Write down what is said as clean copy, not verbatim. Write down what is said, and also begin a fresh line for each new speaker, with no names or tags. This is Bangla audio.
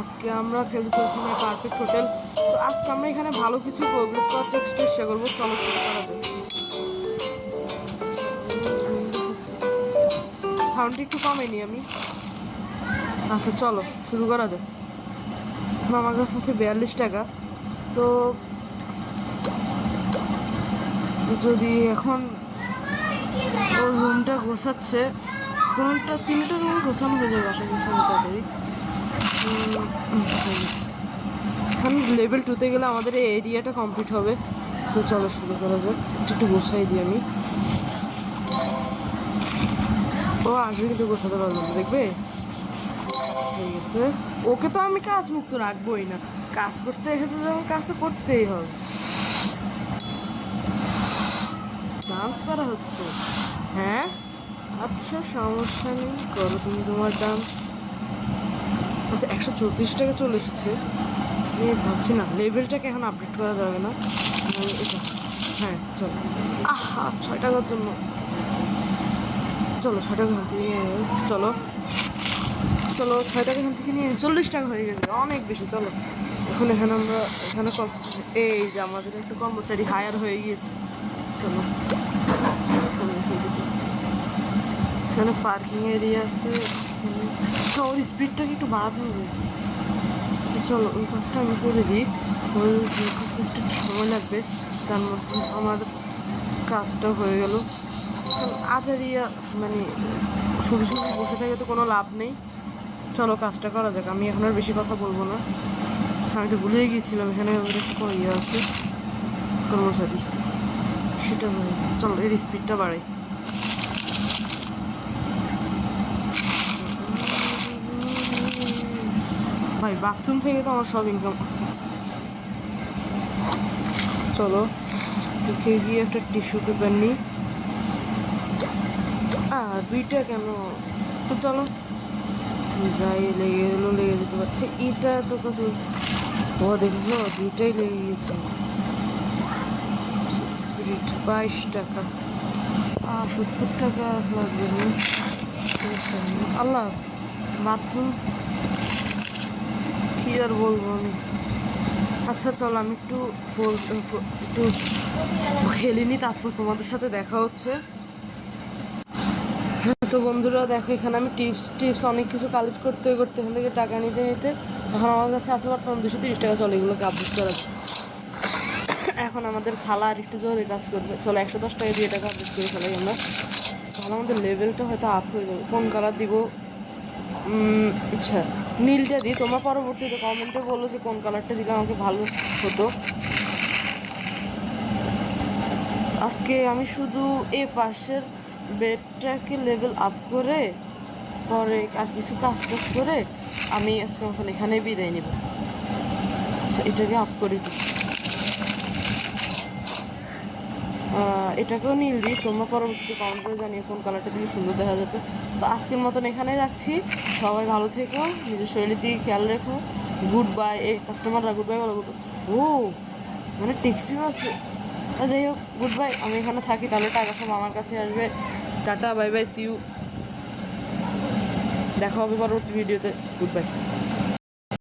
আজকে আমরা খেলতে চলছি মাই পারফেক্ট হোটেল। তো আজকে আমরা এখানে ভালো কিছু প্রোগ্রেস করার চেষ্টা করবো। চলো শুরু করা যাক। সাউন্ডটা একটু কমেনি আমি। আচ্ছা চলো শুরু করা যাক। আমার কাছে আছে 42 টাকা। তো যদি এখন ওর রুমটা গোছাচ্ছে, তিনটা রুম গোছানো হয়ে যাবে আশা করি তাড়াতাড়ি। এখন লেভেল 2-তে গেলে আমাদের এই এরিয়াটা কমপ্লিট হবে। তো চলো শুরু করা যাক। একটু গোছাই দিই আমি। ও আগে কিন্তু গোছাতে পারবো না, দেখবে হয়ে গেছে। ওকে তো আমি কাজ মুক্ত রাখবোই না, কাজ করতে এসেছে যখন কাজ তো করতেই হবে। ডান্স করা হচ্ছে, হ্যাঁ আচ্ছা সমস্যা নেই, করো তুমি তোমার ডান্স। আচ্ছা 134 টাকা চলে এসেছে। আমি ভাবছি না লেভেলটাকে এখন আপডেট করা যাবে না। এটা হ্যাঁ চলো। 6 টাকার জন্য চলো 6 টাকা এখান থেকে নিয়ে চলো 6 টাকা এখান থেকে নিয়ে 40 টাকা হয়ে গেছে, অনেক বেশি। চলো এখন আমরা এখানে এই যে আমাদের একটা কর্মচারী হায়ার হয়ে গিয়েছে। চলো এখানে পার্কিং এরিয়া আছে। আচ্ছা ওর স্পিডটাকে একটু বাড়াতে হবে। চলো ওই কাজটা আমি করে দিই। ওই একটু সময় লাগবে, তার মধ্যে আমার কাজটা হয়ে গেল। আচারিয়া মানে শুধু শুধু বসে থাকে তো কোনো লাভ নেই। চলো কাজটা করা যাক। আমি এখন আর বেশি কথা বলবো না। আচ্ছা আমি তো ভুলেই গিয়েছিলাম এখানে কোনো ইয়ে আছে কর্মচারী, সেটা হয়ে গেছে। চলো এর স্পিডটা বাড়াই। ভাই বাথরুম থেকে তো আমার সব ইনকাম আছে। চলো দেখে গিয়ে একটা টিস্যু পেপার নিই। 2টা কেন? তো চলো যাই, লেগে যেতে পারছে। এটা তো চলছে, ও দেখেছো 2টাই লেগে গিয়েছে। 22 টাকা, 70 টাকা লাগবে। আল্লাহ বাথরুম কি আর বলবো আমি। আচ্ছা চলো আমি একটু খেলিনি, তারপর তোমাদের সাথে দেখা হচ্ছে। তো বন্ধুরা দেখো এখানে আমি টিপস অনেক কিছু কালেক্ট করতে এখান থেকে টাকা নিতে এখন আমার কাছে আছে বর্তমান 230 টাকা। চলো এগুলোকে আপডেট করা যায়। এখন আমাদের খালা আর একটু জোরে কাজ করবে। চলো 110 টাকা দিয়ে টাকা আপডেট করে ফেলাই আমরা। তাহলে আমাদের লেভেলটা হয়তো আপ হয়ে যাবে। কোন কালার দিব? আচ্ছা নীলটা দিই। তোমরা পরবর্তীতে কমেন্টে বলো যে কোন কালারটা দিলে আমাকে ভালো হতো। আজকে আমি শুধু এ পাশের বেডটাকে লেভেল আপ করে পরে আর কিছু কাজ করে আমি আজকে এখানে বিদায় নেব। আচ্ছা এটাকে আপ করে দিই, এটাকেও নীল দিই। তোমরা পরবর্তীতে কমেন্ট করে জানিয়ে কোন কালারটা দিলে সুন্দর দেখা যেত। তো আজকের মতন এখানেই রাখছি। সবাই ভালো থেকো, নিজের শরীরের দিকে খেয়াল রেখো। Good bye. কাস্টমাররা গুড বাই বলো। ও মানে ট্যাক্সিও আছে। যাই হোক গুড বাই। আমি এখানে থাকি, তাহলে টাকা সব আমার কাছে আসবে। Tata bye bye, see you. দেখা হবে পরবর্তী ভিডিওতে। Good by.